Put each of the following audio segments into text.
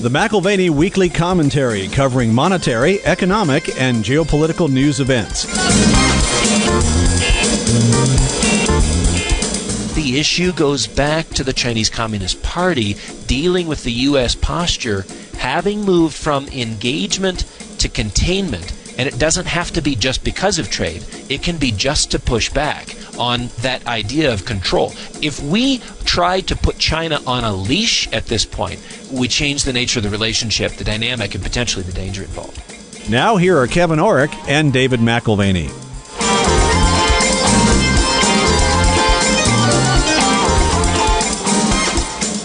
The McAlvany Weekly Commentary, covering monetary, economic, and geopolitical news events. The issue goes back to the Chinese Communist Party dealing with the U.S. posture, having moved from engagement to containment. And it doesn't have to be just because of trade. It can be just to push back on that idea of control. If we try to put China on a leash at this point, we change the nature of the relationship, the dynamic, and potentially the danger involved. Now here are Kevin Orrick and David McAlvany.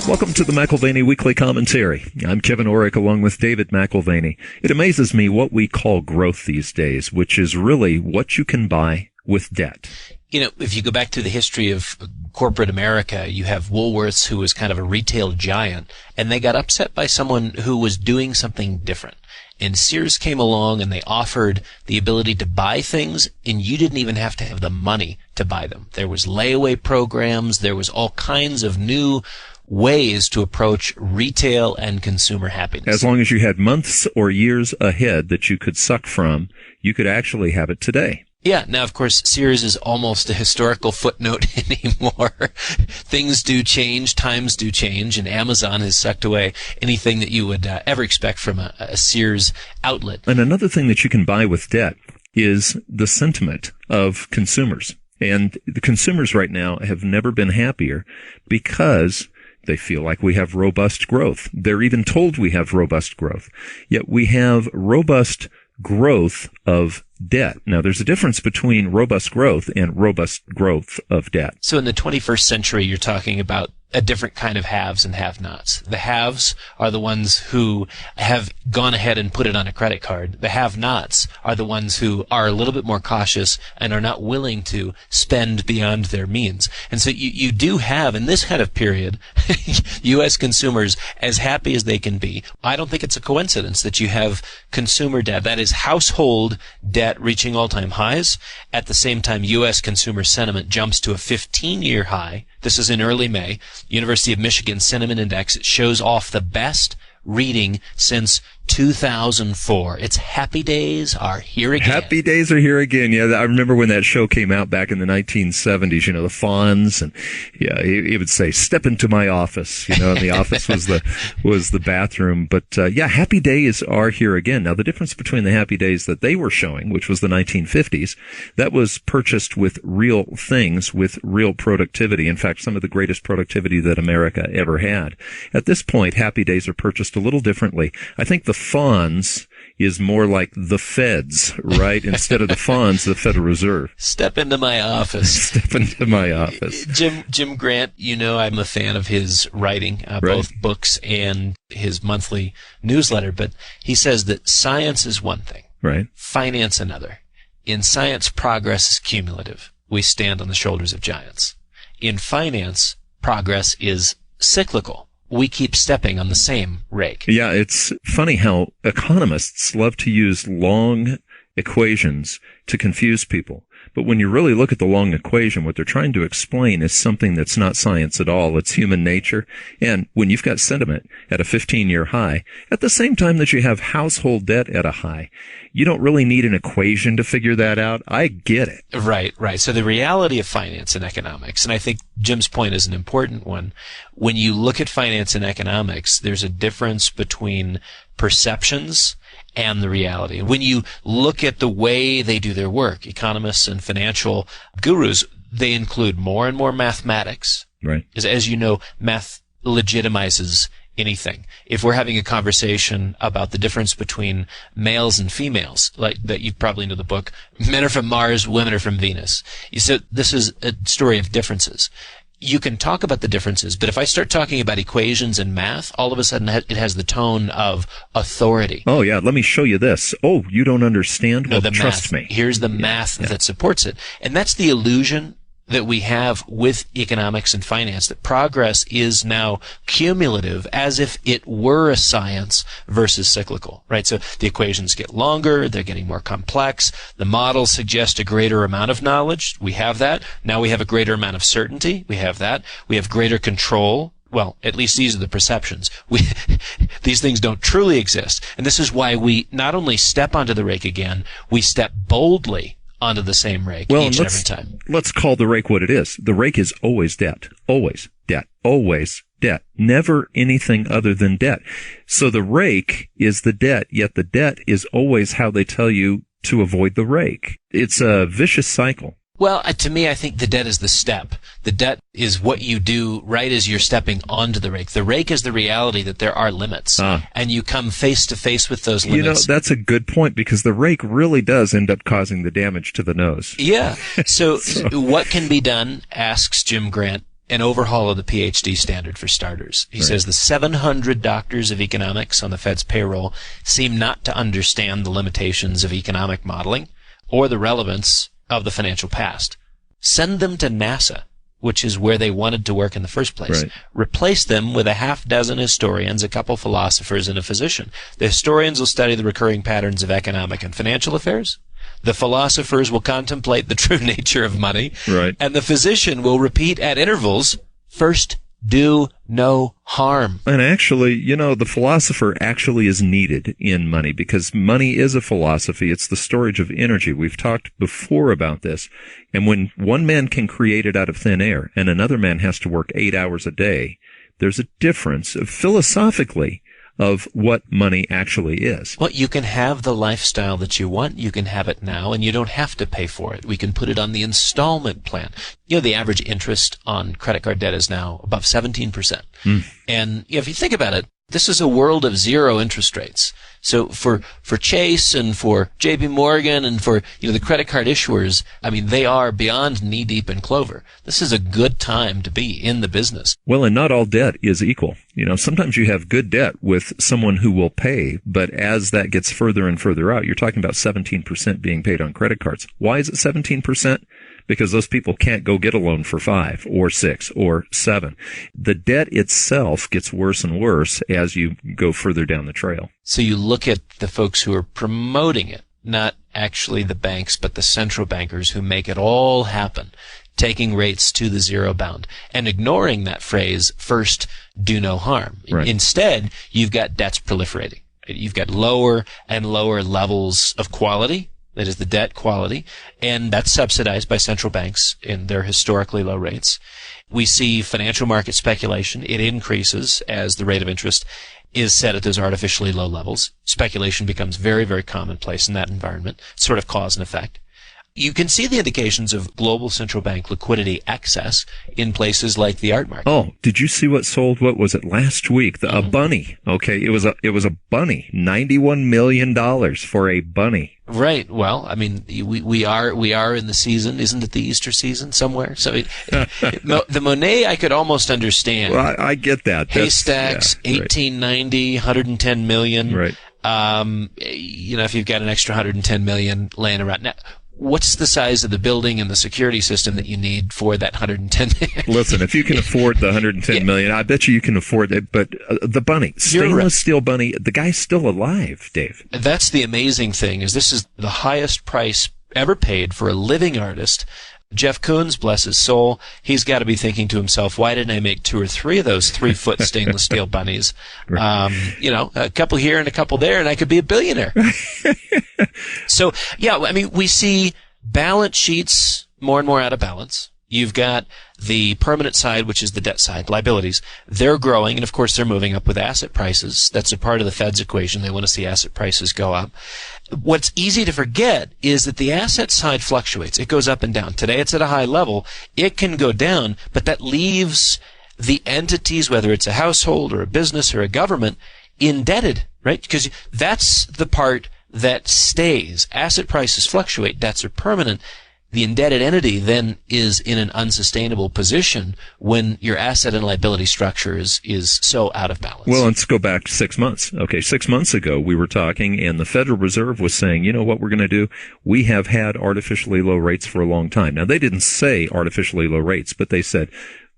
Welcome to the McAlvany Weekly Commentary. I'm Kevin Orrick along with David McAlvany. It amazes me what we call growth these days, which is really what you can buy with debt. You know, if you go back to the history of corporate America, you have Woolworths, who was kind of a retail giant, and they got upset by someone who was doing something different. And Sears came along and they offered the ability to buy things, and you didn't even have to have the money to buy them. There was layaway programs, there was all kinds of new ways to approach retail and consumer happiness. As long as you had months or years ahead that you could suck from, you could actually have it today. Yeah. Now, of course, Sears is almost a historical footnote anymore. Things do change, times do change, and Amazon has sucked away anything that you would ever expect from a Sears outlet. And another thing that you can buy with debt is the sentiment of consumers. And the consumers right now have never been happier because they feel like we have robust growth. They're even told we have robust growth. Yet we have robust growth of debt. Now, there's a difference between robust growth and robust growth of debt. So in the 21st century, you're talking about a different kind of haves and have-nots. The haves are the ones who have gone ahead and put it on a credit card. The have-nots are the ones who are a little bit more cautious and are not willing to spend beyond their means. And so you do have, in this kind of period, U.S. consumers as happy as they can be. I don't think it's a coincidence that you have consumer debt, that is household debt, reaching all-time highs. At the same time, U.S. consumer sentiment jumps to a 15-year high. This is in early May. University of Michigan Sentiment Index shows off the best reading since 2004. It's happy days are here again. Happy days are here again. Yeah, I remember when that show came out back in the 1970s, you know, the Fonz, and yeah, he would say, "Step into my office," you know, and the office was the bathroom. But yeah, happy days are here again. Now, the difference between the happy days that they were showing, which was the 1950s, that was purchased with real things, with real productivity. In fact, some of the greatest productivity that America ever had. At this point, happy days are purchased a little differently. I think the Fonz is more like the Feds, right? Instead of the Fonz, the Federal Reserve. Step into my office. Step into my office. Jim Grant, you know I'm a fan of his writing, both books and his monthly newsletter, but he says that science is one thing, right? Finance another. In science, progress is cumulative. We stand on the shoulders of giants. In finance, progress is cyclical. We keep stepping on the same rake. Yeah, it's funny how economists love to use long equations to confuse people. But when you really look at the long equation, what they're trying to explain is something that's not science at all. It's human nature. And when you've got sentiment at a 15-year high, at the same time that you have household debt at a high, you don't really need an equation to figure that out. I get it. Right. So the reality of finance and economics, and I think Jim's point is an important one. When you look at finance and economics, there's a difference between perceptions and the reality. When you look at the way they do their work, economists and financial gurus, they include more and more mathematics. Right. As you know, math legitimizes anything. If we're having a conversation about the difference between males and females, like that, you probably know the book, Men Are From Mars, Women Are From Venus. You said this is a story of differences. You can talk about the differences, but if I start talking about equations and math, all of a sudden it has the tone of authority. Oh, yeah, let me show you this. Oh, you don't understand? Well, trust me. Here's the math that supports it. And that's the illusion that we have with economics and finance, that progress is now cumulative as if it were a science versus cyclical, right? So the equations get longer, they're getting more complex, the models suggest a greater amount of knowledge. We have that. Now we have a greater amount of certainty. We have that. We have greater control. Well, at least these are the perceptions. These things don't truly exist. And this is why we not only step onto the rake again, we step boldly onto the same rake each and every time. Let's call the rake what it is. The rake is always debt. Always debt. Always debt. Never anything other than debt. So the rake is the debt, yet the debt is always how they tell you to avoid the rake. It's a vicious cycle. Well, to me, I think the debt is the step. The debt is what you do right as you're stepping onto the rake. The rake is the reality that there are limits, and you come face to face with those limits. You know, that's a good point, because the rake really does end up causing the damage to the nose. Yeah. So what can be done, asks Jim Grant, an overhaul of the PhD standard for starters. He says the 700 doctors of economics on the Fed's payroll seem not to understand the limitations of economic modeling or the relevance of the financial past. Send them to NASA, which is where they wanted to work in the first place. Right. Replace them with a half dozen historians, a couple philosophers, and a physician. The historians will study the recurring patterns of economic and financial affairs. The philosophers will contemplate the true nature of money. Right. And the physician will repeat at intervals, first do no harm. And actually, you know, the philosopher actually is needed in money, because money is a philosophy. It's the storage of energy. We've talked before about this. And when one man can create it out of thin air and another man has to work 8 hours a day, there's a difference philosophically of what money actually is. Well, you can have the lifestyle that you want. You can have it now, and you don't have to pay for it. We can put it on the installment plan. You know, the average interest on credit card debt is now above 17%. And if you think about it, this is a world of zero interest rates. So for Chase and for JP Morgan and for, you know, the credit card issuers, I mean, they are beyond knee deep in clover. This is a good time to be in the business. Well, and not all debt is equal. You know, sometimes you have good debt with someone who will pay, but as that gets further and further out, you're talking about 17% being paid on credit cards. Why is it 17%? Because those people can't go get a loan for 5 or 6 or 7. The debt itself gets worse and worse as you go further down the trail. So you look at the folks who are promoting it, not actually the banks, but the central bankers who make it all happen, taking rates to the zero bound and ignoring that phrase, first do no harm. Right. Instead, you've got debts proliferating. You've got lower and lower levels of quality. That is the debt quality, and that's subsidized by central banks in their historically low rates. We see financial market speculation. It increases as the rate of interest is set at those artificially low levels. Speculation becomes very, very commonplace in that environment, sort of cause and effect. You can see the indications of global central bank liquidity excess in places like the art market. Oh, did you see what sold? What was it last week? A bunny. Okay, it was a bunny. $91 million for a bunny. Right. Well, I mean, we are in the season. Isn't it the Easter season somewhere? So the Monet I could almost understand. Well, I get that. Haystacks, yeah, 1890, 110 million. Right. You know, if you've got an extra 110 million laying around now. What's the size of the building and the security system that you need for that 110 million? Listen, if you can afford the 110 million, I bet you can afford it. But the bunny, stainless steel bunny, the guy's still alive, Dave. That's the amazing thing, is this is the highest price ever paid for a living artist. Jeff Koons, bless his soul, he's got to be thinking to himself, why didn't I make 2 or 3 of those 3-foot stainless steel bunnies? Right. You know, a couple here and a couple there, and I could be a billionaire. So, yeah, I mean, we see balance sheets more and more out of balance. You've got the permanent side, which is the debt side, liabilities. They're growing, and of course they're moving up with asset prices. That's a part of the Fed's equation. They want to see asset prices go up. What's easy to forget is that the asset side fluctuates. It goes up and down. Today it's at a high level. It can go down, but that leaves the entities, whether it's a household or a business or a government, indebted, right? Because that's the part that stays. Asset prices fluctuate. Debts are permanent. The indebted entity then is in an unsustainable position when your asset and liability structure is so out of balance. Well, let's go back 6 months. Okay, 6 months ago we were talking, and the Federal Reserve was saying, you know what we're going to do? We have had artificially low rates for a long time. Now, they didn't say artificially low rates, but they said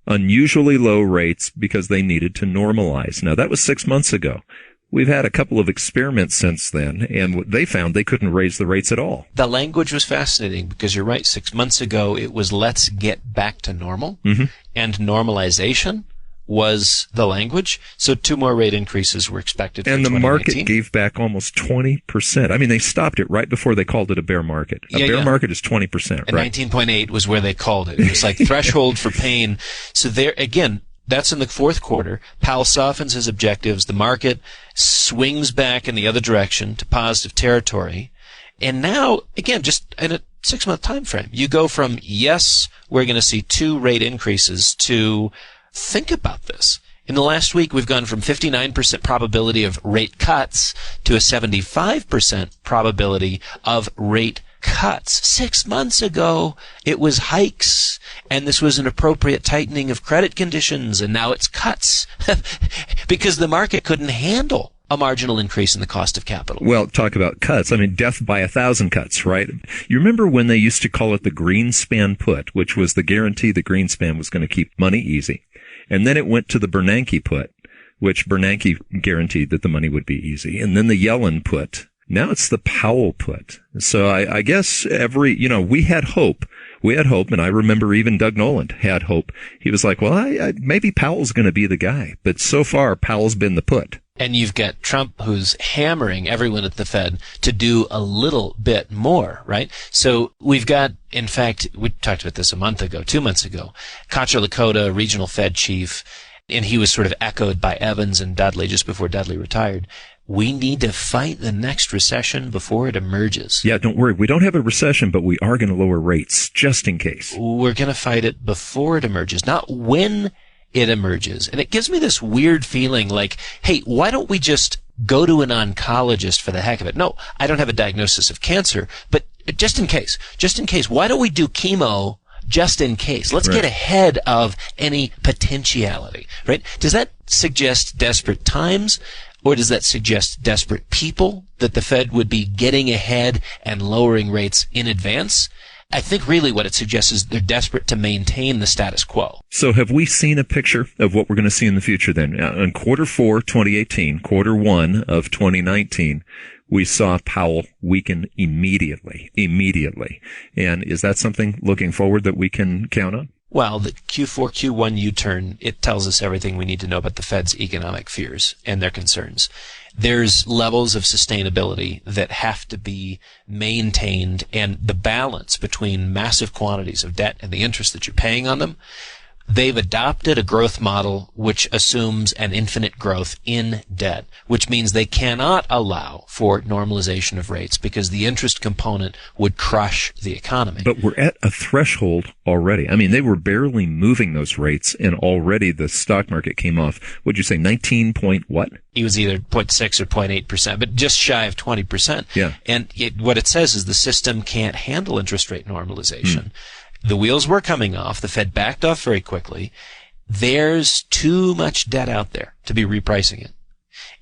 unusually low rates because they needed to normalize. Now, that was 6 months ago. We've had a couple of experiments since then, and they found they couldn't raise the rates at all. The language was fascinating because you're right. 6 months ago, it was let's get back to normal. Mm-hmm. And normalization was the language. So 2 more rate increases were expected for 2019. And the market gave back almost 20%. I mean, they stopped it right before they called it a bear market. A bear market is 20%, and right? 19.8 was where they called it. It was like threshold for pain. So there, again, that's in the fourth quarter. Powell softens his objectives. The market swings back in the other direction to positive territory. And now, again, just in a 6-month time frame, you go from, yes, we're going to see 2 rate increases to think about this. In the last week, we've gone from 59% probability of rate cuts to a 75% probability of rate cuts. 6 months ago, it was hikes, and this was an appropriate tightening of credit conditions, and now it's cuts because the market couldn't handle a marginal increase in the cost of capital. Well, talk about cuts. I mean, death by 1,000 cuts, right? You remember when they used to call it the Greenspan put, which was the guarantee that Greenspan was going to keep money easy. And then it went to the Bernanke put, which Bernanke guaranteed that the money would be easy. And then the Yellen put. Now it's the Powell put. So I guess we had hope. We had hope, and I remember even Doug Noland had hope. He was like, well, maybe Powell's going to be the guy. But so far, Powell's been the put. And you've got Trump who's hammering everyone at the Fed to do a little bit more, right? So we've got, in fact, we talked about this 2 months ago, Contra Lakota, regional Fed chief, and he was sort of echoed by Evans and Dudley just before Dudley retired. We need to fight the next recession before it emerges. Yeah, don't worry. We don't have a recession, but we are going to lower rates just in case. We're going to fight it before it emerges, not when it emerges. And it gives me this weird feeling like, hey, why don't we just go to an oncologist for the heck of it? No, I don't have a diagnosis of cancer, but just in case, why don't we do chemo just in case? Let's get ahead of any potentiality, right? Does that suggest desperate times? Or does that suggest desperate people, that the Fed would be getting ahead and lowering rates in advance? I think really what it suggests is they're desperate to maintain the status quo. So have we seen a picture of what we're going to see in the future then? In quarter 4, 2018, quarter 1 of 2019, we saw Powell weaken immediately. And is that something looking forward that we can count on? Well, the Q4, Q1 U-turn, it tells us everything we need to know about the Fed's economic fears and their concerns. There's levels of sustainability that have to be maintained, and the balance between massive quantities of debt and the interest that you're paying on them. They've adopted a growth model which assumes an infinite growth in debt, which means they cannot allow for normalization of rates because the interest component would crush the economy. But we're at a threshold already. I mean, they were barely moving those rates, and already the stock market came off, what'd you say, 19 point what? It was either 0.6 or 0.8%, but just shy of 20%. Yeah. And what it says is the system can't handle interest rate normalization. The wheels were coming off. The Fed backed off very quickly. There's too much debt out there to be repricing it.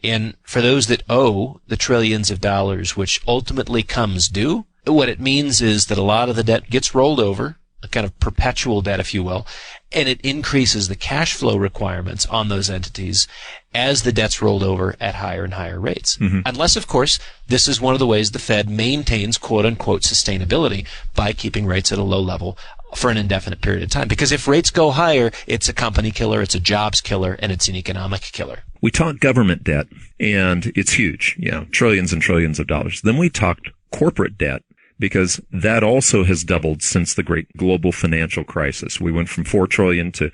And for those that owe the trillions of dollars, which ultimately comes due, what it means is that a lot of the debt gets rolled over, a kind of perpetual debt, if you will, and it increases the cash flow requirements on those entities as the debt's rolled over at higher and higher rates. Unless, of course, this is one of the ways the Fed maintains quote-unquote sustainability by keeping rates at a low level for an indefinite period of time. Because if rates go higher, it's a company killer, it's a jobs killer, and it's an economic killer. We talked government debt, and it's huge, trillions and trillions of dollars. Then we talked corporate debt, because that also has doubled since the great global financial crisis. We went from 4 trillion to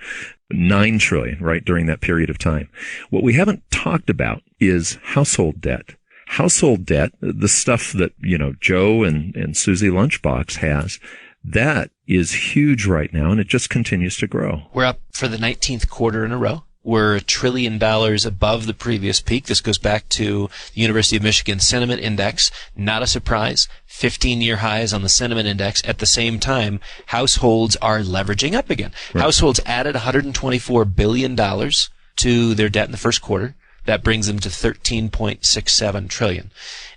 9 trillion, right, during that period of time. What we haven't talked about is household debt. Household debt, the stuff that, Joe and Susie Lunchbox has, that is huge right now, and it just continues to grow. We're up for the 19th quarter in a row. We're $1 trillion above the previous peak. This goes back to the University of Michigan Sentiment Index. Not a surprise. 15-year highs on the Sentiment Index. At the same time, households are leveraging up again. Right. Households added $124 billion to their debt in the first quarter. That brings them to $13.67 trillion.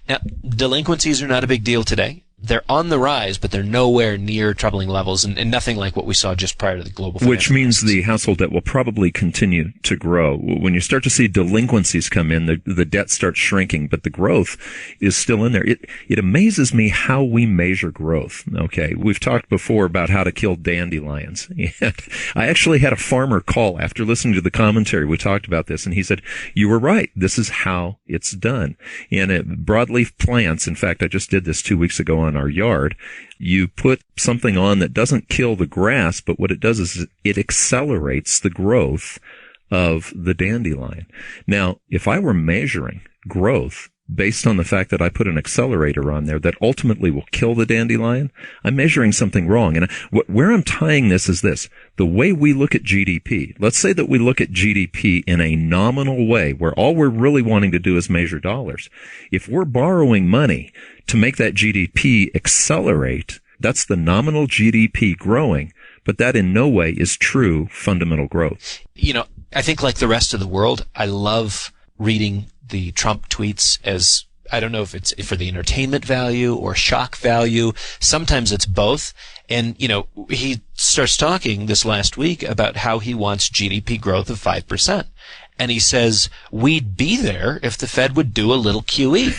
Now, delinquencies are not a big deal today. they're on the rise, but they're nowhere near troubling levels, and nothing like what we saw just prior to the global financial Which means crisis. the household debt will probably continue to grow. When you start to see delinquencies come in, the debt starts shrinking, but the growth is still in there. It amazes me how we measure growth. Okay, we've talked before about how to kill dandelions. And I actually had a farmer call after listening to the commentary. We talked about this, and he said, "You were right. This is how it's done." And broadleaf plants, in fact, I just did this 2 weeks ago on our yard. You put something on that doesn't kill the grass, but what it does is it accelerates the growth of the dandelion. Now, if I were measuring growth based on the fact that I put an accelerator on there that ultimately will kill the dandelion, I'm measuring something wrong. And where I'm tying this is this. The way we look at GDP, let's say that we look at GDP in a nominal way where all we're really wanting to do is measure dollars. If we're borrowing money to make that GDP accelerate, that's the nominal GDP growing, but that in no way is true fundamental growth. I think like the rest of the world, I love reading the Trump tweets as, I don't know if it's for the entertainment value or shock value. Sometimes it's both. And, he starts talking this last week about how he wants GDP growth of 5%. And he says, we'd be there if the Fed would do a little QE.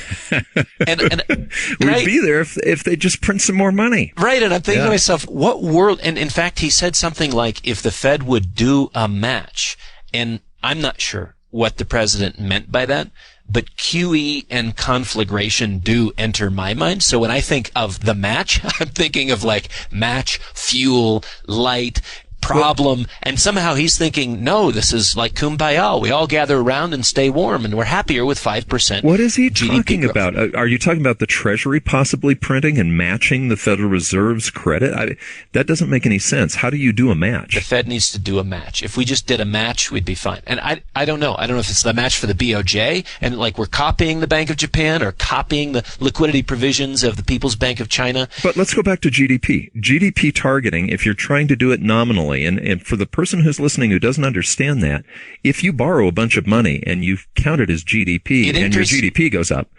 We'd be there if they just print some more money. Right. And I'm thinking to myself, what world? And in fact, he said something like, if the Fed would do a match. And I'm not sure what the president meant by that, but QE and conflagration do enter my mind. So when I think of the match, I'm thinking of like match, fuel, light, problem, and somehow he's thinking, no, this is like kumbaya. We all gather around and stay warm, and we're happier with 5%. What is he GDP talking growth. about? Are you talking about the Treasury possibly printing and matching the Federal Reserve's credit? That doesn't make any sense. How do you do a match? The Fed needs to do a match. If we just did a match, we'd be fine. And I don't know. I don't know if it's the match for the BOJ, and like we're copying the Bank of Japan or copying the liquidity provisions of the People's Bank of China. But let's go back to GDP. GDP targeting, if you're trying to do it nominally, and for the person who's listening who doesn't understand that, if you borrow a bunch of money and you count it as GDP and your GDP goes up,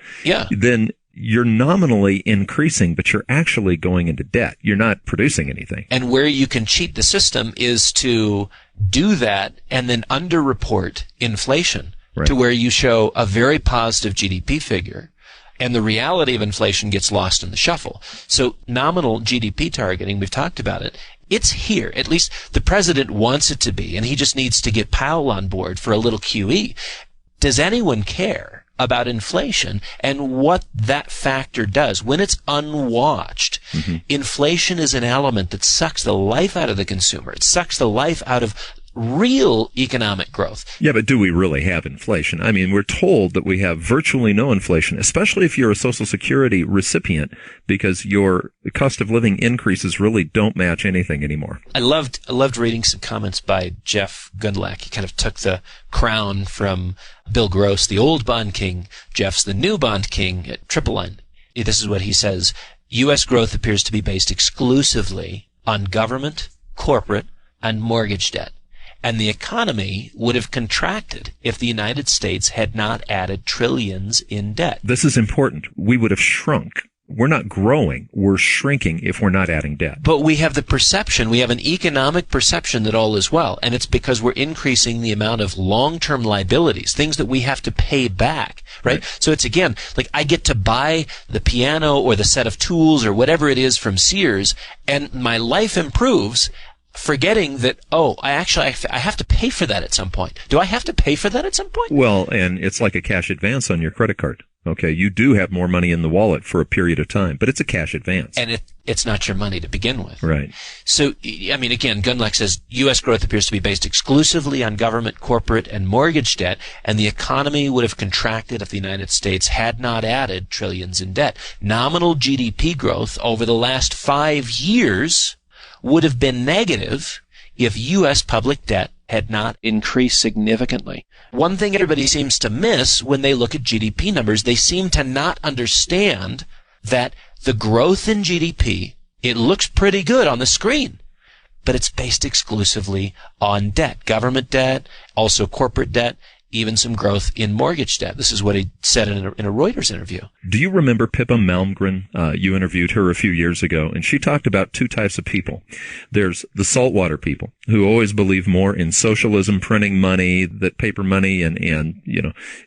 then you're nominally increasing, but you're actually going into debt. You're not producing anything. And where you can cheat the system is to do that and then underreport inflation to where you show a very positive GDP figure. And the reality of inflation gets lost in the shuffle. So nominal GDP targeting, we've talked about it. It's here. At least the president wants it to be, and he just needs to get Powell on board for a little QE. Does anyone care about inflation and what that factor does? When it's unwatched, inflation is an element that sucks the life out of the consumer. It sucks the life out of real economic growth. Yeah, but do we really have inflation? I mean, we're told that we have virtually no inflation, especially if you're a Social Security recipient, because your cost of living increases really don't match anything anymore. I loved reading some comments by Jeff Gundlach. He kind of took the crown from Bill Gross, the old bond king. Jeff's the new bond king at Triple Line. This is what he says. U.S. growth appears to be based exclusively on government, corporate, and mortgage debt. And the economy would have contracted if the United States had not added trillions in debt. This is important. We would have shrunk. We're not growing. We're shrinking if we're not adding debt. But we have the perception, we have an economic perception that all is well. And it's because we're increasing the amount of long-term liabilities, things that we have to pay back, right? So it's again, like I get to buy the piano or the set of tools or whatever it is from Sears, and my life improves, forgetting that, I have to pay for that at some point. Do I have to pay for that at some point? Well, and it's like a cash advance on your credit card. Okay, you do have more money in the wallet for a period of time, but it's a cash advance. And it's not your money to begin with. Right. So, I mean, again, Gundlach says U.S. growth appears to be based exclusively on government, corporate, and mortgage debt, and the economy would have contracted if the United States had not added trillions in debt. Nominal GDP growth over the last 5 years would have been negative if U.S. public debt had not increased significantly. One thing everybody seems to miss when they look at GDP numbers, they seem to not understand that the growth in GDP, it looks pretty good on the screen, but it's based exclusively on debt, government debt, also corporate debt, even some growth in mortgage debt. This is what he said in a Reuters interview. Do you remember Pippa Malmgren? You interviewed her a few years ago, and she talked about two types of people. There's the saltwater people who always believe more in socialism, printing money, that paper money, and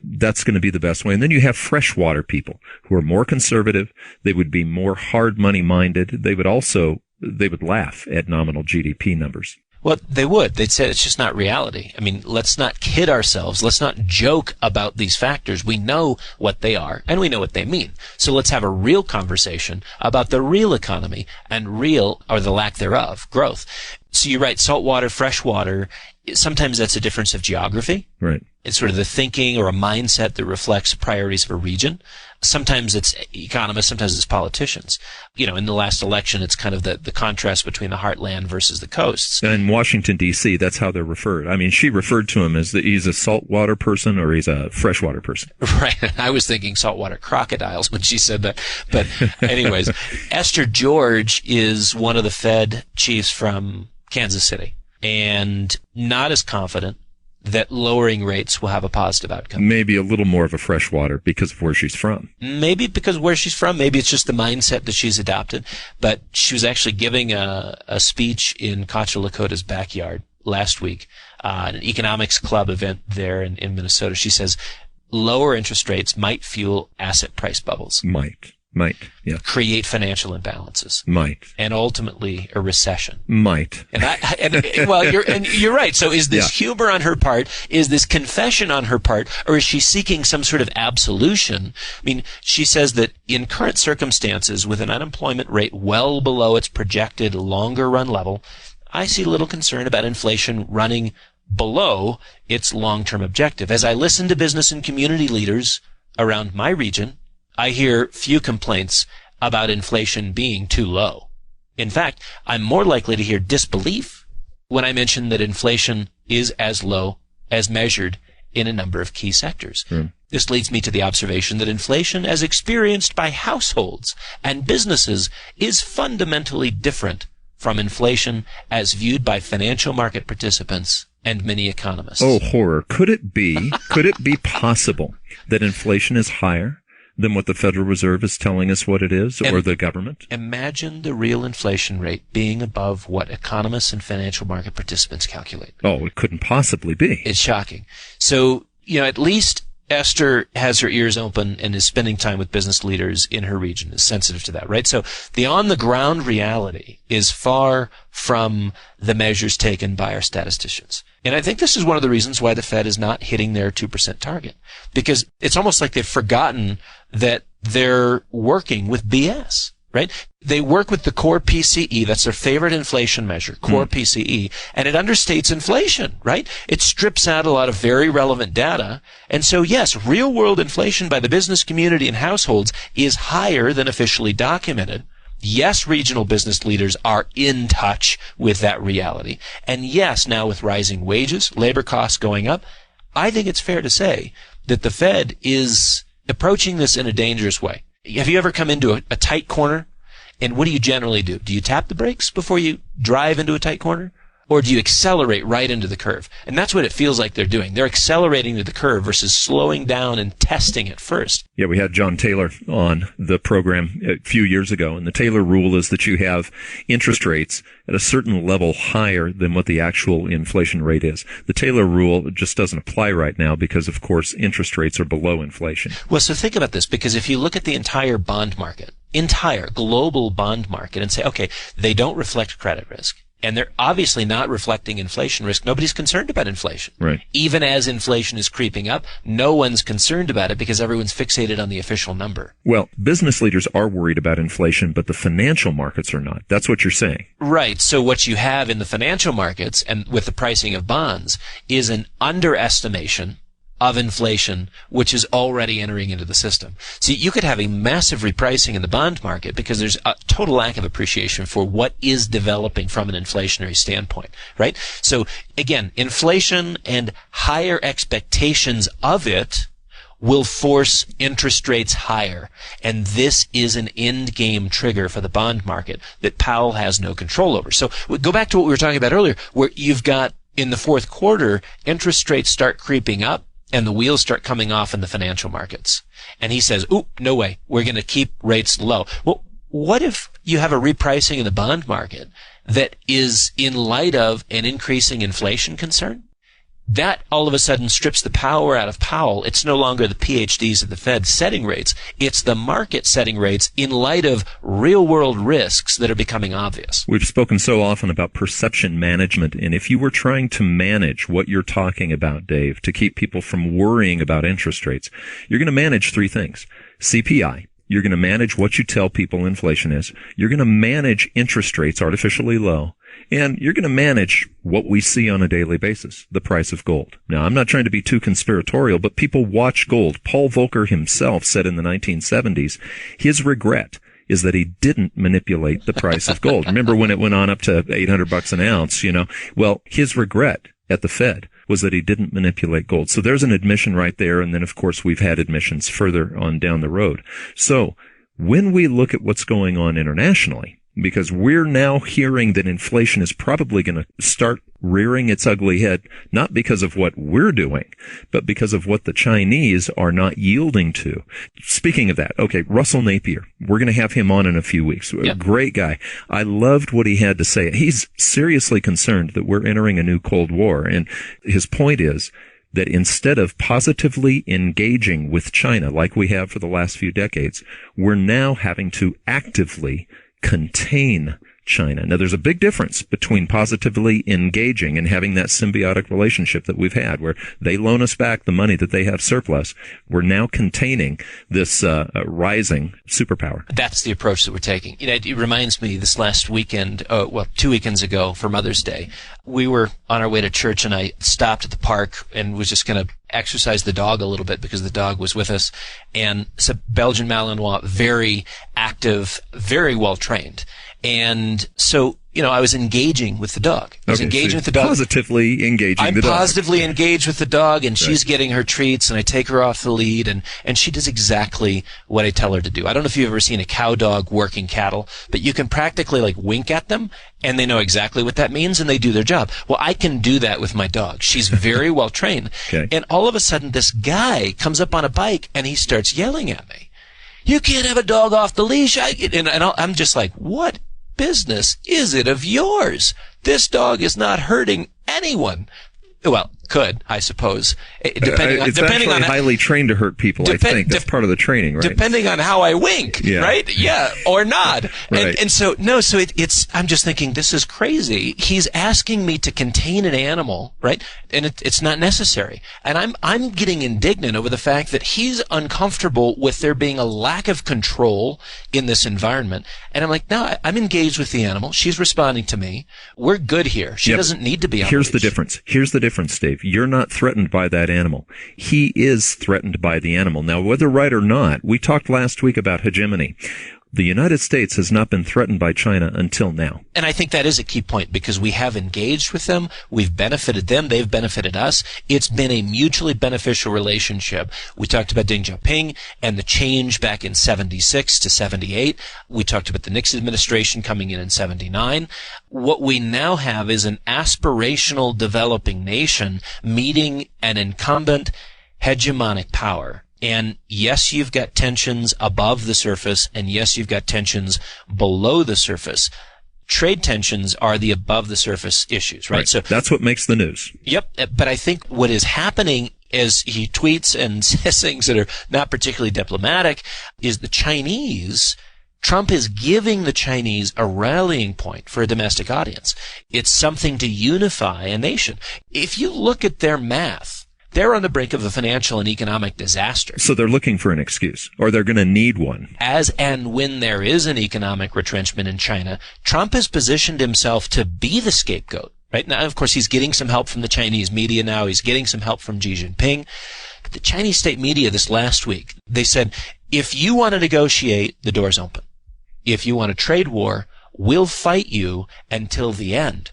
that's going to be the best way. And then you have freshwater people who are more conservative. They would be more hard money minded. They would laugh at nominal GDP numbers. Well, they would. They'd say it's just not reality. I mean, let's not kid ourselves. Let's not joke about these factors. We know what they are, and we know what they mean. So let's have a real conversation about the real economy and real, or the lack thereof, growth. So you're right, saltwater, freshwater, sometimes that's a difference of geography. Right. It's sort of the thinking or a mindset that reflects priorities of a region. Sometimes it's economists, sometimes it's politicians. In the last election, it's kind of the contrast between the heartland versus the coasts. In Washington, D.C., that's how they're referred. I mean, she referred to him as he's a saltwater person or he's a freshwater person. Right. I was thinking saltwater crocodiles when she said that. But anyways, Esther George is one of the Fed chiefs from Kansas City and not as confident that lowering rates will have a positive outcome. Maybe a little more of a freshwater because of where she's from. Maybe because of where she's from. Maybe it's just the mindset that she's adopted. But she was actually giving a speech in Contra Lakota's backyard last week, an economics club event there in Minnesota. She says lower interest rates might fuel asset price bubbles. Might, yeah. Create financial imbalances. Might. And ultimately a recession. Might. You're right. So is this humor on her part? Is this confession on her part? Or is she seeking some sort of absolution? I mean, she says that in current circumstances, with an unemployment rate well below its projected longer run level, I see little concern about inflation running below its long-term objective. As I listen to business and community leaders around my region, I hear few complaints about inflation being too low. In fact, I'm more likely to hear disbelief when I mention that inflation is as low as measured in a number of key sectors. This leads me to the observation that inflation as experienced by households and businesses is fundamentally different from inflation as viewed by financial market participants and many economists. Oh, horror. Could it be possible that inflation is higher than what the Federal Reserve is telling us what it is, or the government? Imagine the real inflation rate being above what economists and financial market participants calculate. Oh, it couldn't possibly be. It's shocking. So, at least Esther has her ears open and is spending time with business leaders in her region, is sensitive to that, right? So the on-the-ground reality is far from the measures taken by our statisticians. And I think this is one of the reasons why the Fed is not hitting their 2% target. Because it's almost like they've forgotten that they're working with BS, right? They work with the core PCE, that's their favorite inflation measure, core PCE, and it understates inflation, right? It strips out a lot of very relevant data. And so, yes, real-world inflation by the business community and households is higher than officially documented. Yes, regional business leaders are in touch with that reality. And yes, now with rising wages, labor costs going up, I think it's fair to say that the Fed is approaching this in a dangerous way. Have you ever come into a tight corner? And what do you generally do? Do you tap the brakes before you drive into a tight corner? Or do you accelerate right into the curve? And that's what it feels like they're doing. They're accelerating to the curve versus slowing down and testing it first. Yeah, we had John Taylor on the program a few years ago, and the Taylor rule is that you have interest rates at a certain level higher than what the actual inflation rate is. The Taylor rule just doesn't apply right now because, of course, interest rates are below inflation. Well, so think about this, because if you look at the entire bond market, entire global bond market, and say, okay, they don't reflect credit risk, and they're obviously not reflecting inflation risk. Nobody's concerned about inflation. Right. Even as inflation is creeping up, no one's concerned about it because everyone's fixated on the official number. Well, business leaders are worried about inflation, but the financial markets are not. That's what you're saying. Right. So what you have in the financial markets and with the pricing of bonds is an underestimation of inflation, which is already entering into the system. See, you could have a massive repricing in the bond market because there's a total lack of appreciation for what is developing from an inflationary standpoint, right? So again, inflation and higher expectations of it will force interest rates higher. And this is an end game trigger for the bond market that Powell has no control over. So we go back to what we were talking about earlier, where you've got in the fourth quarter, interest rates start creeping up. and the wheels start coming off in the financial markets. And he says, "Ooh, no way. We're going to keep rates low." Well, what if you have a repricing in the bond market that is in light of an increasing inflation concern? That all of a sudden strips the power out of Powell. It's no longer the PhDs at the Fed setting rates. It's the market setting rates in light of real-world risks that are becoming obvious. We've spoken so often about perception management, and if you were trying to manage what you're talking about, Dave, to keep people from worrying about interest rates, you're going to manage three things. CPI. You're going to manage what you tell people inflation is. You're going to manage interest rates artificially low. And you're going to manage what we see on a daily basis, the price of gold. Now, I'm not trying to be too conspiratorial, but people watch gold. Paul Volcker himself said in the 1970s, his regret is that he didn't manipulate the price of gold. Remember when it went on up to $800 an ounce, Well, his regret at the Fed was that he didn't manipulate gold. So there's an admission right there. And then, of course, we've had admissions further on down the road. So when we look at what's going on internationally, because we're now hearing that inflation is probably going to start rearing its ugly head, not because of what we're doing, but because of what the Chinese are not yielding to. Speaking of that, okay, Russell Napier, we're going to have him on in a few weeks. Yep. Great guy. I loved what he had to say. He's seriously concerned that we're entering a new Cold War. And his point is that instead of positively engaging with China like we have for the last few decades, we're now having to actively contain China. Now, there's a big difference between positively engaging and having that symbiotic relationship that we've had where they loan us back the money that they have surplus. We're now containing this rising superpower. That's the approach that we're taking. It reminds me this last weekend, 2 weekends ago for Mother's Day, we were on our way to church and I stopped at the park and was just going to exercise the dog a little bit because the dog was with us. And it's a Belgian Malinois, very active, very well trained. And so, I was engaging with the dog. I was engaging with the dog. Positively engaging the dog. I'm positively engaged with the dog, and she's getting her treats, and I take her off the lead, and she does exactly what I tell her to do. I don't know if you've ever seen a cow dog working cattle, but you can practically wink at them, and they know exactly what that means, and they do their job. Well, I can do that with my dog. She's very well trained. Okay. And all of a sudden, this guy comes up on a bike, and he starts yelling at me. "You can't have a dog off the leash." I'm just like, what business is it of yours? This dog is not hurting anyone. Well, could, I suppose. Depending on highly trained to hurt people, I think. That's part of the training, right? Depending on how I wink, right? Yeah, or not. Right. And so, no, so it's, I'm just thinking, this is crazy. He's asking me to contain an animal, right? And it's not necessary. And I'm getting indignant over the fact that he's uncomfortable with there being a lack of control in this environment. And I'm like, no, I'm engaged with the animal. She's responding to me. We're good here. She doesn't need to be on Here's the the difference. Here's the difference, Dave. You're not threatened by that animal. He is threatened by the animal. Now, whether right or not, we talked last week about hegemony. The United States has not been threatened by China until now. And I think that is a key point because we have engaged with them. We've benefited them. They've benefited us. It's been a mutually beneficial relationship. We talked about Deng Xiaoping and the change back in 76 to 78. We talked about the Nixon administration coming in 79. What we now have is an aspirational developing nation meeting an incumbent hegemonic power. And yes, you've got tensions above the surface, and yes, you've got tensions below the surface. Trade tensions are the above the surface issues, right? So that's what makes the news. Yep. But I think what is happening as he tweets and says things that are not particularly diplomatic is the Chinese. Trump is giving the Chinese a rallying point for a domestic audience. It's something to unify a nation. If you look at their math, they're on the brink of a financial and economic disaster. So they're looking for an excuse, or they're going to need one. As and when there is an economic retrenchment in China, Trump has positioned himself to be the scapegoat. Right now, of course, he's getting some help from the Chinese media now. He's getting some help from Xi Jinping. But the Chinese state media this last week, they said, if you want to negotiate, the door's open. If you want a trade war, we'll fight you until the end.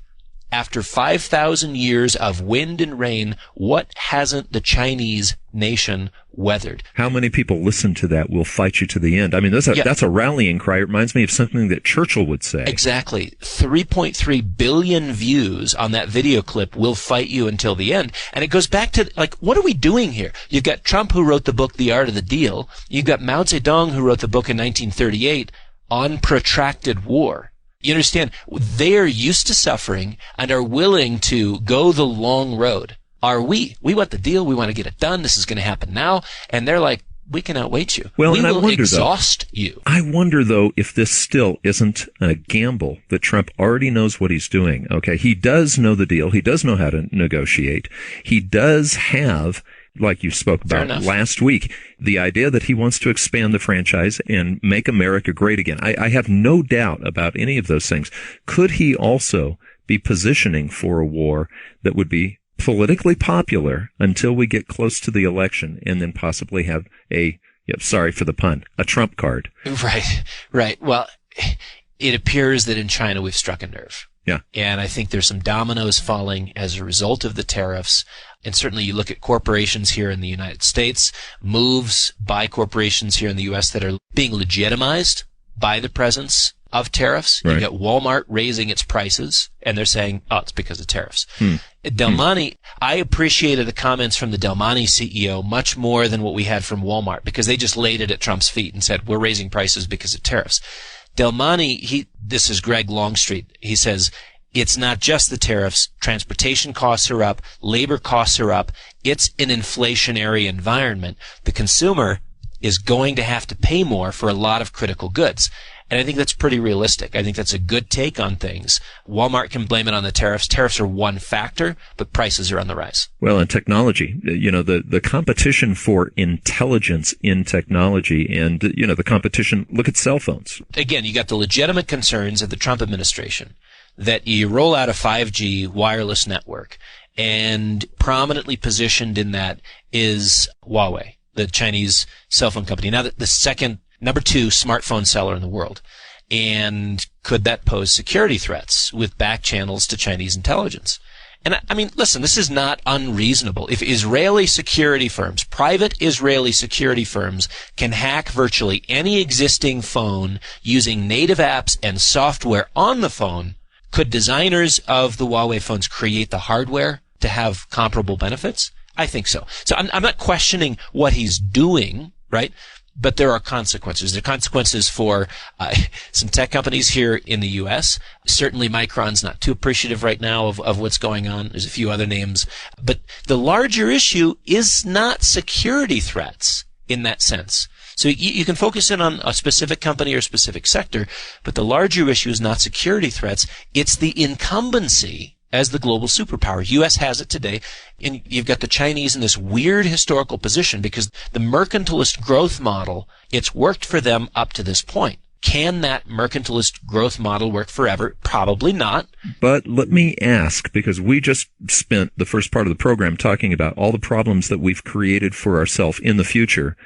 After 5,000 years of wind and rain, what hasn't the Chinese nation weathered? How many people listen to that will fight you to the end? I mean, that's a rallying cry. It reminds me of something that Churchill would say. Exactly. 3.3 billion views on that video clip will fight you until the end. And it goes back to, like, what are we doing here? You've got Trump, who wrote the book The Art of the Deal. You've got Mao Zedong, who wrote the book in 1938 on protracted war. You understand? They are used to suffering and are willing to go the long road. Are we? We want the deal. We want to get it done. This is going to happen now. And they're like, we can outwait you. Well, we and will I wonder, exhaust you. I wonder, though, if this still isn't a gamble that Trump already knows what he's doing. Okay, he does know the deal. He does know how to negotiate. He does have, like you spoke about last week, the idea that he wants to expand the franchise and make America great again. I have no doubt about any of those things. Could he also be positioning for a war that would be politically popular until we get close to the election, and then possibly have sorry for the pun, a Trump card? Right. Well, it appears that in China we've struck a nerve. Yeah. And I think there's some dominoes falling as a result of the tariffs. And certainly you look at corporations here in the United States, moves by corporations here in the U.S. that are being legitimized by the presence of tariffs. Right. You got Walmart raising its prices, and they're saying, oh, it's because of tariffs. Del Monte, I appreciated the comments from the Del Monte CEO much more than what we had from Walmart, because they just laid it at Trump's feet and said, we're raising prices because of tariffs. Del Monte, this is Greg Longstreet, he says, it's not just the tariffs. Transportation costs are up. Labor costs are up. It's an inflationary environment. The consumer is going to have to pay more for a lot of critical goods. And I think that's pretty realistic. I think that's a good take on things. Walmart can blame it on the tariffs. Tariffs are one factor, but prices are on the rise. Well, in technology, the competition for intelligence in technology and, the competition, look at cell phones. Again, you got the legitimate concerns of the Trump administration that you roll out a 5G wireless network, and prominently positioned in that is Huawei, the Chinese cell phone company. Now, the number 2 smartphone seller in the world. And could that pose security threats with back channels to Chinese intelligence? And I mean, listen, this is not unreasonable. If Israeli security firms, private Israeli security firms, can hack virtually any existing phone using native apps and software on the phone, could designers of the Huawei phones create the hardware to have comparable benefits? I think so. So I'm not questioning what he's doing, right? But there are consequences. There are consequences for some tech companies here in the U.S. Certainly Micron's not too appreciative right now of what's going on. There's a few other names. But the larger issue is not security threats in that sense. So you can focus in on a specific company or a specific sector, but the larger issue is not security threats. It's the incumbency as the global superpower. U.S. has it today, and you've got the Chinese in this weird historical position because the mercantilist growth model, it's worked for them up to this point. Can that mercantilist growth model work forever? Probably not. But let me ask, because we just spent the first part of the program talking about all the problems that we've created for ourselves in the future.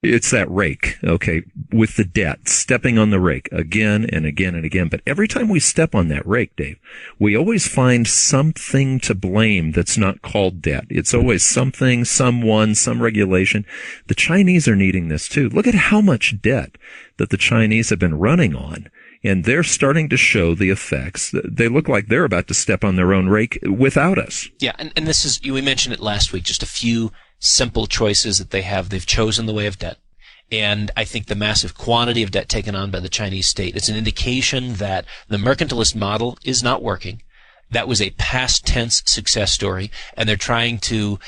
It's that rake, okay, with the debt, stepping on the rake again and again and again. But every time we step on that rake, Dave, we always find something to blame that's not called debt. It's always something, someone, some regulation. The Chinese are needing this too. Look at how much debt that the Chinese have been running on. And they're starting to show the effects. They look like they're about to step on their own rake without us. Yeah, and this is, we mentioned it last week, just a few simple choices that they have. They've chosen the way of debt. And I think the massive quantity of debt taken on by the Chinese state, it's an indication that the mercantilist model is not working. That was a past tense success story. And they're trying to,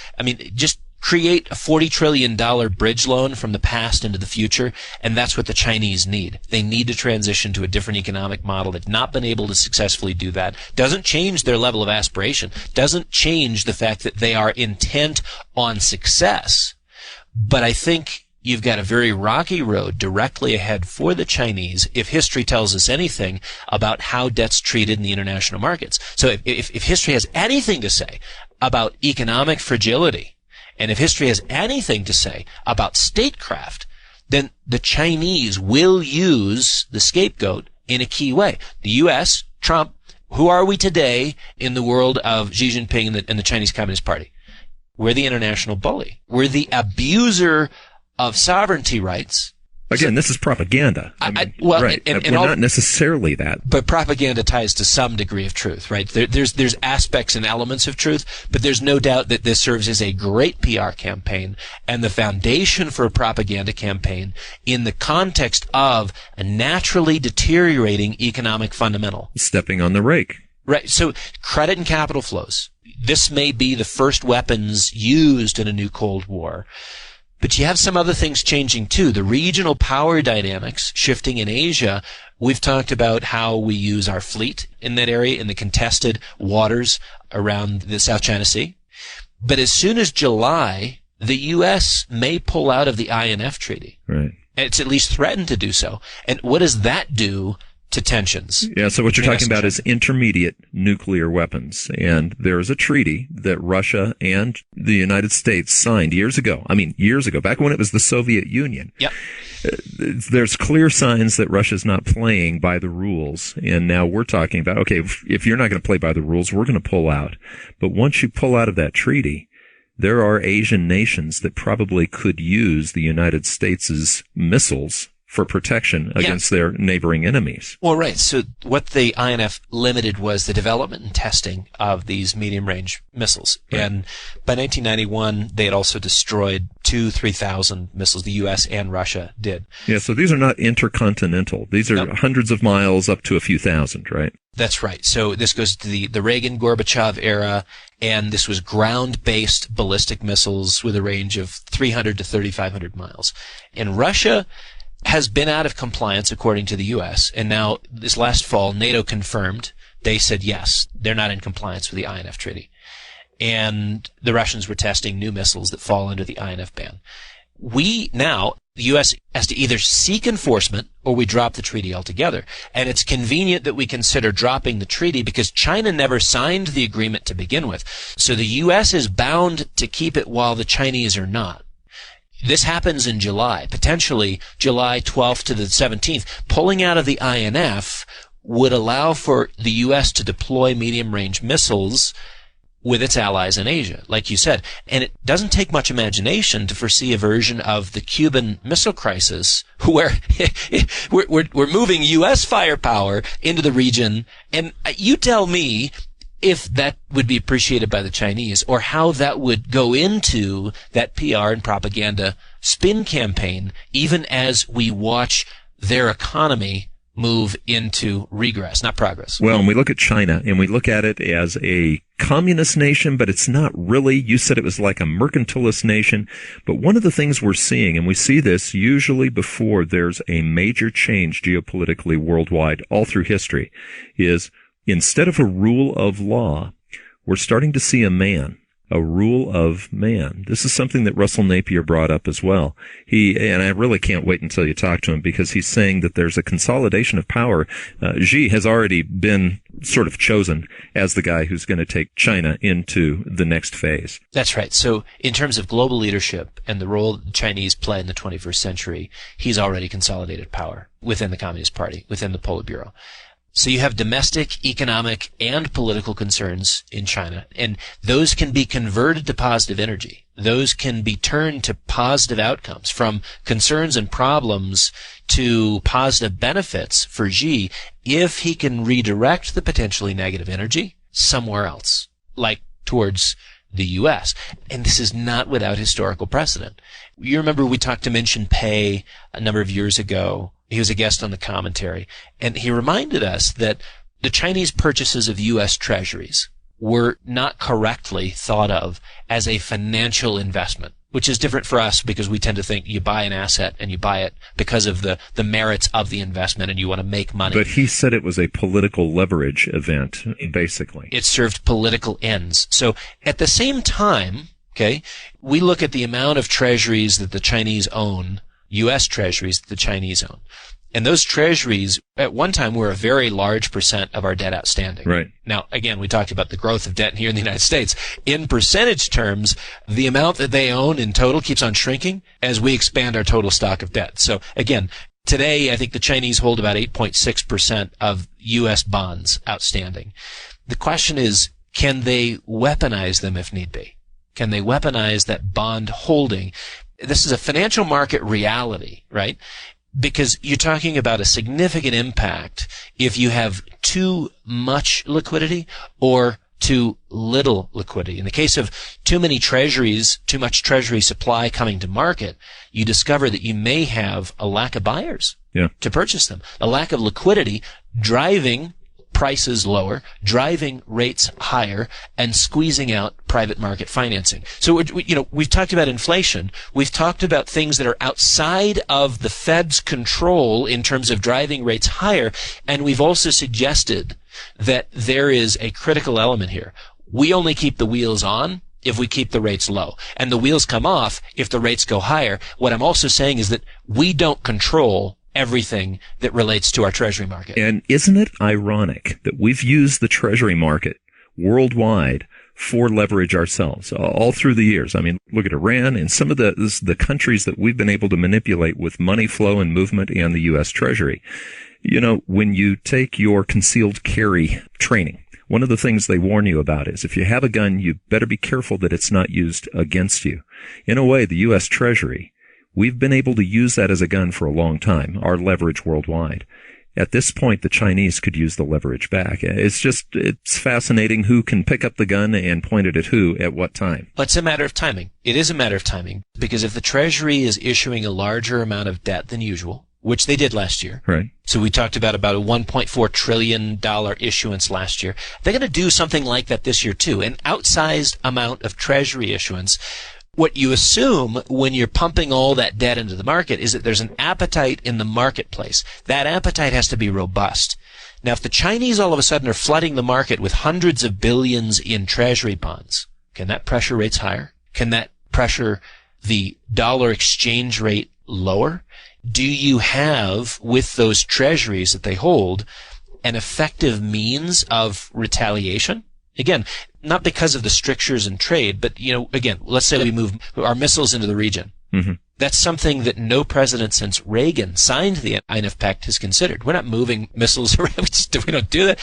just create a $40 trillion bridge loan from the past into the future. And that's what the Chinese need. They need to transition to a different economic model. They've not been able to successfully do that. Doesn't change their level of aspiration. Doesn't change the fact that they are intent on success. But I think you've got a very rocky road directly ahead for the Chinese if history tells us anything about how debt's treated in the international markets. So if history has anything to say about economic fragility, and if history has anything to say about statecraft, then the Chinese will use the scapegoat in a key way. The U.S., Trump, Who are we today in the world of Xi Jinping and the Chinese Communist Party? We're the international bully. We're the abuser of sovereignty rights. Again, this is propaganda. Right. We're not necessarily that. But propaganda ties to some degree of truth, right? There's aspects and elements of truth, but there's no doubt that this serves as a great PR campaign and the foundation for a propaganda campaign in the context of a naturally deteriorating economic fundamental. Stepping on the rake. Right. So credit and capital flows. This may be the first weapons used in a new Cold War. But you have some other things changing too. The regional power dynamics shifting in Asia. We've talked about how we use our fleet in that area, in the contested waters around the South China Sea. But as soon as July, the U.S. may pull out of the INF Treaty. Right. It's at least threatened to do so. And what does that do to tensions? Yeah, so what you're talking about is intermediate nuclear weapons. And there is a treaty that Russia and the United States signed years ago. Back when it was the Soviet Union. Yep. There's clear signs that Russia's not playing by the rules. And now we're talking about, okay, if you're not going to play by the rules, we're going to pull out. But once you pull out of that treaty, there are Asian nations that probably could use the United States' missiles for protection against their neighboring enemies. Well, right. So what the INF limited was the development and testing of these medium-range missiles. Right. And by 1991, they had also destroyed 3,000 missiles. The U.S. and Russia did. Yeah, so these are not intercontinental. These are hundreds of miles up to a few thousand, right? That's right. So this goes to the Reagan-Gorbachev era, and this was ground-based ballistic missiles with a range of 300 to 3,500 miles. And Russia has been out of compliance according to the U.S. And now this last fall, NATO confirmed, they said yes, they're not in compliance with the INF Treaty. And the Russians were testing new missiles that fall under the INF ban. The U.S. has to either seek enforcement or we drop the treaty altogether. And it's convenient that we consider dropping the treaty because China never signed the agreement to begin with. So the U.S. is bound to keep it while the Chinese are not. This happens in July, potentially July 12th to the 17th. Pulling out of the INF would allow for the U.S. to deploy medium-range missiles with its allies in Asia, like you said. And it doesn't take much imagination to foresee a version of the Cuban Missile Crisis where we're moving U.S. firepower into the region. And you tell me if that would be appreciated by the Chinese or how that would go into that PR and propaganda spin campaign, even as we watch their economy move into regress, not progress. Well, and we look at China and we look at it as a communist nation, but it's not really. You said it was like a mercantilist nation. But one of the things we're seeing, and we see this usually before there's a major change geopolitically worldwide all through history, is instead of a rule of law, we're starting to see a rule of man. This is something that Russell Napier brought up as well. And I really can't wait until you talk to him because he's saying that there's a consolidation of power. Xi has already been sort of chosen as the guy who's going to take China into the next phase. That's right. So in terms of global leadership and the role the Chinese play in the 21st century, he's already consolidated power within the Communist Party, within the Politburo. So you have domestic, economic, and political concerns in China, and those can be converted to positive energy. Those can be turned to positive outcomes, from concerns and problems to positive benefits for Xi if he can redirect the potentially negative energy somewhere else, like towards the U.S. And this is not without historical precedent. You remember we talked to Min Pei a number of years ago. He was a guest on the commentary, and he reminded us that the Chinese purchases of U.S. treasuries were not correctly thought of as a financial investment, which is different for us because we tend to think you buy an asset and you buy it because of the merits of the investment and you want to make money. But he said it was a political leverage event, basically. It served political ends. So at the same time, okay, we look at the amount of treasuries that the Chinese own, U.S. treasuries that the Chinese own. And those treasuries, at one time, were a very large percent of our debt outstanding. Right. Now, again, we talked about the growth of debt here in the United States. In percentage terms, the amount that they own in total keeps on shrinking as we expand our total stock of debt. So, again, Today, I think the Chinese hold about 8.6% of U.S. bonds outstanding. The question is, can they weaponize them if need be? Can they weaponize that bond holding? This is a financial market reality, right? Because you're talking about a significant impact if you have too much liquidity or too little liquidity. In the case of too many treasuries, too much treasury supply coming to market, you discover that you may have a lack of buyers to purchase them. A lack of liquidity driving prices lower, driving rates higher, and squeezing out private market financing. So, we've talked about inflation. We've talked about things that are outside of the Fed's control in terms of driving rates higher. And we've also suggested that there is a critical element here. We only keep the wheels on if we keep the rates low. And the wheels come off if the rates go higher. What I'm also saying is that we don't control everything that relates to our treasury market. And isn't it ironic that we've used the treasury market worldwide for leverage ourselves all through the years? I mean, look at Iran and some of the countries that we've been able to manipulate with money flow and movement and the U.S. Treasury. When you take your concealed carry training, one of the things they warn you about is if you have a gun, you better be careful that it's not used against you. In a way, the U.S. Treasury, we've been able to use that as a gun for a long time, our leverage worldwide. At this point, the Chinese could use the leverage back. It's fascinating who can pick up the gun and point it at who at what time. But it's a matter of timing. It is a matter of timing because if the Treasury is issuing a larger amount of debt than usual, which they did last year. Right. So we talked about a $1.4 trillion issuance last year. They're going to do something like that this year too, an outsized amount of Treasury issuance. What you assume when you're pumping all that debt into the market is that there's an appetite in the marketplace. That appetite has to be robust. Now, if the Chinese all of a sudden are flooding the market with hundreds of billions in Treasury bonds, can that pressure rates higher? Can that pressure the dollar exchange rate lower? Do you have, with those treasuries that they hold, an effective means of retaliation? Again, not because of the strictures in trade, but, again, let's say we move our missiles into the region. Mm-hmm. That's something that no president since Reagan signed the INF has considered. We're not moving missiles around. We don't do that.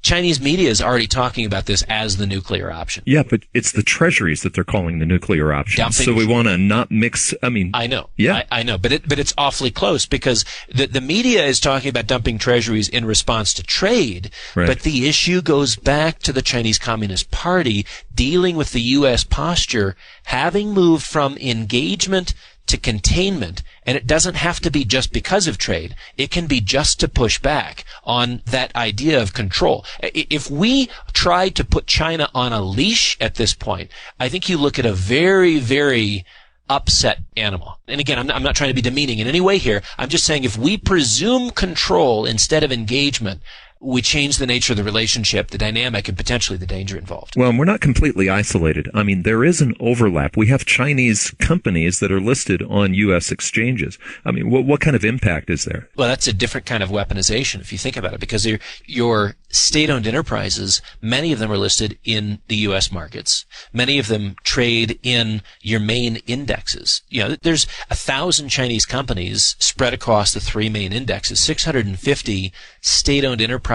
Chinese media is already talking about this as the nuclear option. Yeah, but it's the treasuries that they're calling the nuclear option. Dumping. So we want to not mix. I know. Yeah, I know, but it's awfully close because the media is talking about dumping treasuries in response to trade. Right. But the issue goes back to the Chinese Communist Party dealing with the U.S. posture, having moved from engagement to containment, and it doesn't have to be just because of trade. It can be just to push back on that idea of control. If we try to put China on a leash at this point, I think you look at a very, very upset animal. And again, I'm not trying to be demeaning in any way here. I'm just saying if we presume control instead of engagement, we change the nature of the relationship, the dynamic, and potentially the danger involved. Well, we're not completely isolated. There is an overlap. We have Chinese companies that are listed on U.S. exchanges. What kind of impact is there? Well, that's a different kind of weaponization if you think about it, because your state-owned enterprises, many of them are listed in the U.S. markets. Many of them trade in your main indexes. There's 1,000 Chinese companies spread across the three main indexes, 650 state-owned enterprises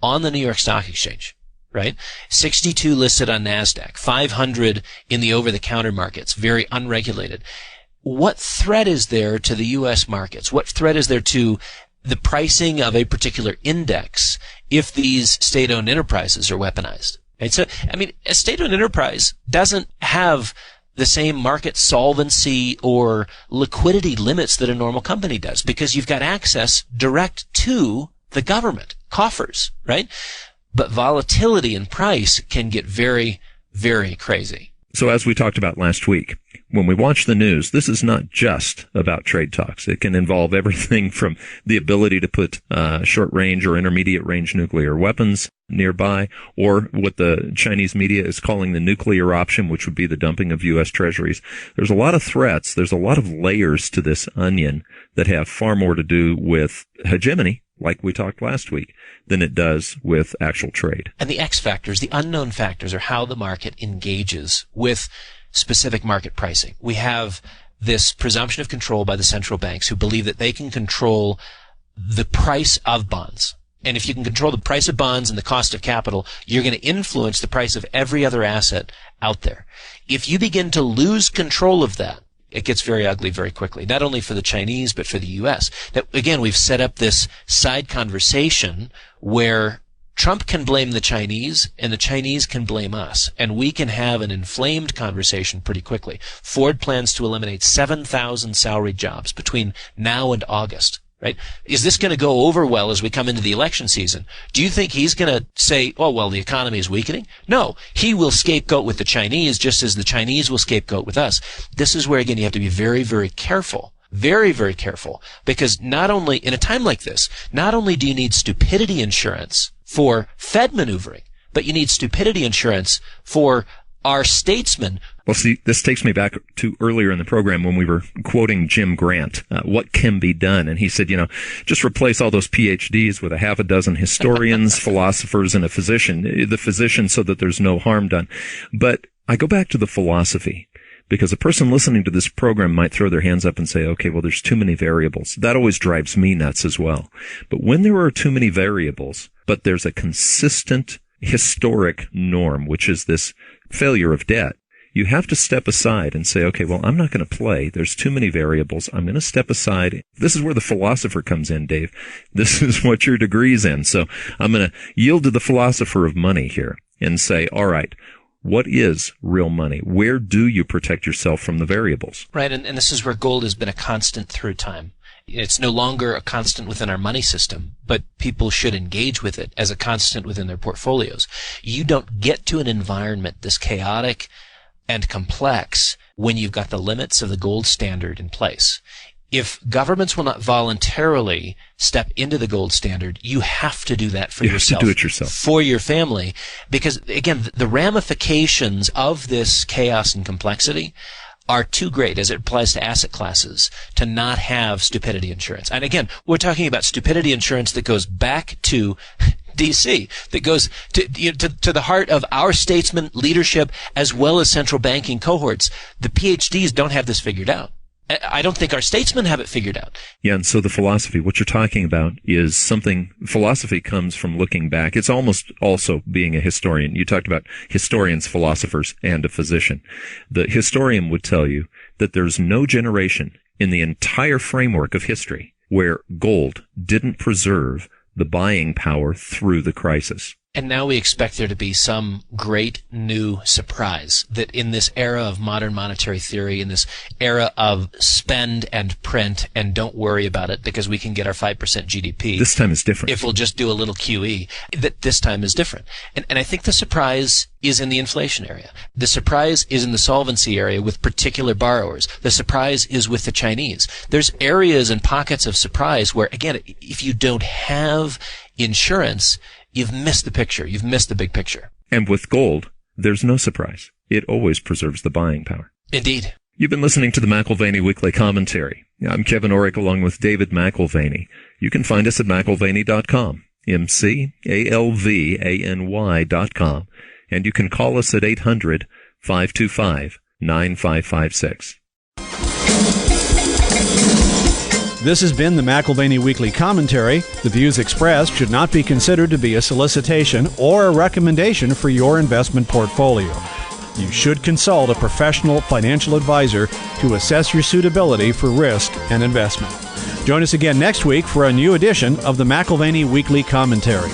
on the New York Stock Exchange, right? 62 listed on NASDAQ, 500 in the over-the-counter markets, very unregulated. What threat is there to the U.S. markets? What threat is there to the pricing of a particular index if these state-owned enterprises are weaponized? Right? So, a state-owned enterprise doesn't have the same market solvency or liquidity limits that a normal company does because you've got access direct to the government coffers, right? But volatility in price can get very, very crazy. So as we talked about last week, when we watch the news, this is not just about trade talks. It can involve everything from the ability to put short-range or intermediate-range nuclear weapons nearby, or what the Chinese media is calling the nuclear option, which would be the dumping of U.S. treasuries. There's a lot of threats. There's a lot of layers to this onion that have far more to do with hegemony, like we talked last week, than it does with actual trade. And the X factors, the unknown factors, are how the market engages with specific market pricing. We have this presumption of control by the central banks who believe that they can control the price of bonds. And if you can control the price of bonds and the cost of capital, you're going to influence the price of every other asset out there. If you begin to lose control of that, it gets very ugly very quickly, not only for the Chinese, but for the U.S. Now, again, we've set up this side conversation where Trump can blame the Chinese and the Chinese can blame us, and we can have an inflamed conversation pretty quickly. Ford plans to eliminate 7,000 salaried jobs between now and August. Right? Is this going to go over well as we come into the election season? Do you think he's going to say, oh, well, the economy is weakening? No. He will scapegoat with the Chinese just as the Chinese will scapegoat with us. This is where, again, you have to be very, very careful. Very, very careful. Because not only, in a time like this, not only do you need stupidity insurance for Fed maneuvering, but you need stupidity insurance for our statesmen. Well, see, this takes me back to earlier in the program when we were quoting Jim Grant, what can be done. And he said, just replace all those PhDs with a half a dozen historians, philosophers, and a physician, the physician so that there's no harm done. But I go back to the philosophy because a person listening to this program might throw their hands up and say, okay, well, there's too many variables. That always drives me nuts as well. But when there are too many variables, but there's a consistent historic norm, which is this failure of debt, you have to step aside and say, okay, well, I'm not going to play. There's too many variables. I'm going to step aside. This is where the philosopher comes in, Dave. This is what your degree's in. So I'm going to yield to the philosopher of money here and say, all right, what is real money? Where do you protect yourself from the variables? Right, and this is where gold has been a constant through time. It's no longer a constant within our money system, but people should engage with it as a constant within their portfolios. You don't get to an environment this chaotic and complex when you've got the limits of the gold standard in place. If governments will not voluntarily step into the gold standard, you have to do that for yourself. You have to do it yourself. For your family. Because, again, the ramifications of this chaos and complexity are too great as it applies to asset classes to not have stupidity insurance. And again, we're talking about stupidity insurance that goes back to D.C., that goes to the heart of our statesman leadership as well as central banking cohorts. The PhDs don't have this figured out. I don't think our statesmen have it figured out. Yeah, and so the philosophy, what you're talking about is something, philosophy comes from looking back. It's almost also being a historian. You talked about historians, philosophers, and a physician. The historian would tell you that there's no generation in the entire framework of history where gold didn't preserve the buying power through the crisis. And now we expect there to be some great new surprise that in this era of modern monetary theory, in this era of spend and print and don't worry about it because we can get our 5% GDP. This time is different. If we'll just do a little QE, that this time is different. And I think the surprise is in the inflation area. The surprise is in the solvency area with particular borrowers. The surprise is with the Chinese. There's areas and pockets of surprise where, again, if you don't have insurance, you've missed the picture. You've missed the big picture. And with gold, there's no surprise. It always preserves the buying power. Indeed. You've been listening to the McAlvany Weekly Commentary. I'm Kevin Orrick along with David McAlvany. You can find us at McAlvany.com, McAlvany.com. And you can call us at 800-525-9556. This has been the McAlvany Weekly Commentary. The views expressed should not be considered to be a solicitation or a recommendation for your investment portfolio. You should consult a professional financial advisor to assess your suitability for risk and investment. Join us again next week for a new edition of the McAlvany Weekly Commentary.